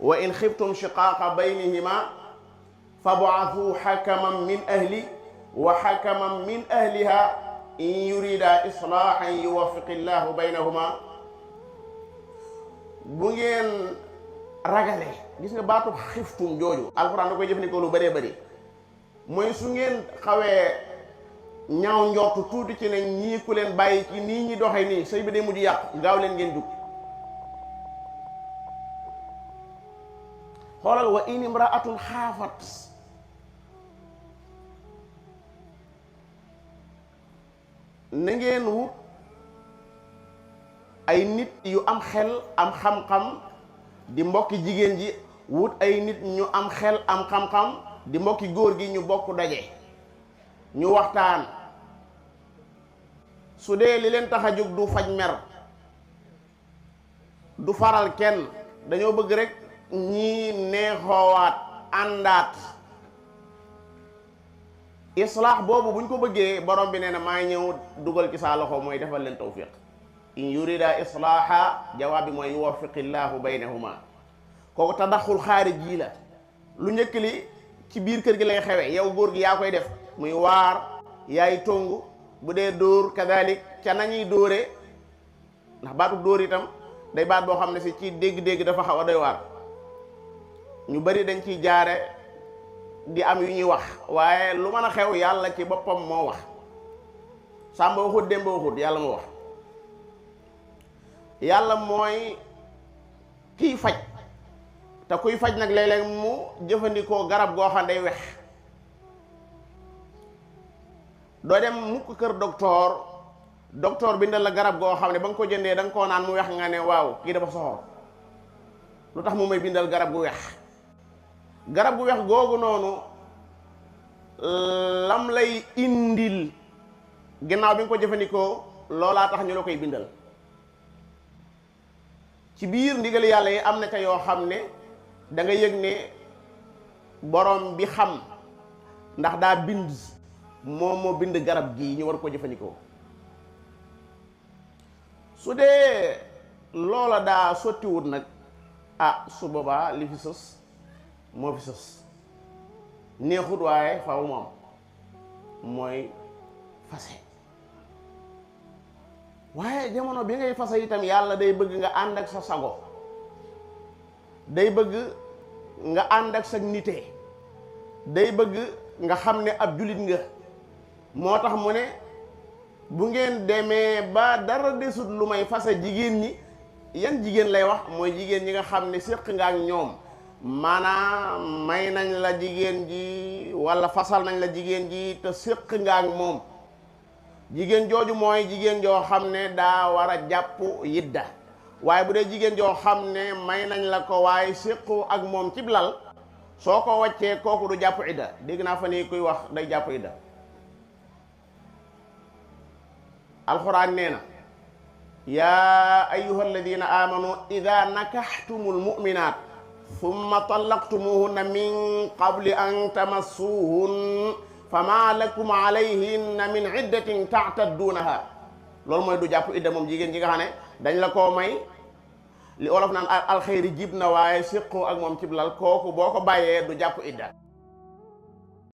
wa in xiftum shiqaaqa baynihima fab'athu hakaman min ahli wa hakaman min ahliha in yurida islaahan yuwaffiqillahu baynahuma. bu ngeen ragale, gis nga baatu xiftum jooju alxuraan da koy jëfandikoo lu bëree bëri, mooy su ngeen xawee ñaaw njortu tuuti ci ne ñii ku leen bàyyi ci nii ñi doxe nii sëy bi day mujj yàqu, gaaw leen ngeen jug. xoolal wa in imraatun xaafat, na ngeen wut ay nit yu am xel am xam-xam di mbokki jigéen ji, wut ay nit ñu am xel am xam-xam di mbokki góor gi, ñu bokk daje ñu waxtaan. su dee li leen tax a jóg du faj mer, du faral kenn, dañoo bëgg rek ñii neexoowaat àndaat. islaax boobu buñ ko bëggee borom bi nee na maa ñëw dugal ci saa loxo, mooy defal leen tawfiq. in yurida islaaha, jawaab bi mooy yuwaffiqillahu baynahuma. kooku tadaxul xaarij yi la. lu njëkk li ci biir kër gi lay xewe, yow góor gi yaa koy def, muy waar, yaay tongu, bu dee dóor kadalik ca nañuy dóore, ndax baatu dóor itam day baat boo xam ne si ci dégg-dégg dafa xaw a doy waar. ñu bari dañ ciy jaare di am yu ñuy wax, waaye lu mën a xew yàlla ci boppam moo wax. Sàmba waxut, Demba waxut, yàlla moo wax. yàlla mooy kiy faj, te kuy faj nag léeg-léeg mu jëfandikoo garab goo xam day wex. doo dem mukk kër docteur bindal la garab goo xam ne ba nga ko jëndee da nga koo naan mu wex, nga ne waaw kii dafa soxor, lu tax mu may bindal garab gu wex. garab gu wex googu noonu lam lay indil ginnaaw bi nga ko jëfandikoo, loolaa tax ñu la koy bindal. ci biir ndigal yàlla yi am na ca yoo xam ne da nga yëg ne borom bi xam, ndax daa bind, moom moo bind garab gii ñu war ko jëfandikoo. su dee loola daa sottiwut nag, su boobaa li fi sës moo fi sës. neexut waaye faw moom mooy fase. waaye jamono bi ngay fase itam yàlla day bëgg nga ànd ak sa sago, day bëgg nga ànd ak sa nite, day bëgg nga xam ne ab julit nga. moo tax mu ne bu ngeen demee ba dara desut lu may fase jigéen ñi, yan jigéen lay wax? mooy jigéen ñi nga xam ne séq nga ak ñoom, maanaam may nañ la jigéen ji walla fasal nañ la jigéen ji te séq nga ak moom. jigéen jooju mooy jigéen joo xam ne daa war a jàpp yidda. waaye bu dee jigéen joo xam ne may nañ la ko waaye séqu ak moom cib lal, soo ko waccee kooku du jàpp idda. dégg naa fa nii kuy wax day jàpp idda. alxuraan nee na yaa ayyuha alladina amanu ida nakaxtumul muminat summa tallaqtumuhunna min qabli an tamassuhun fama lakum alayhinna min iddatin taatadduunaha. loolu mooy du jàpp idda moom jigéen ji nga xam ne dañ la koo may, li olof naan alxeyri jib na waaye séqoo ak moom cib lal, kooku boo ko bàyyee du jàpp idda.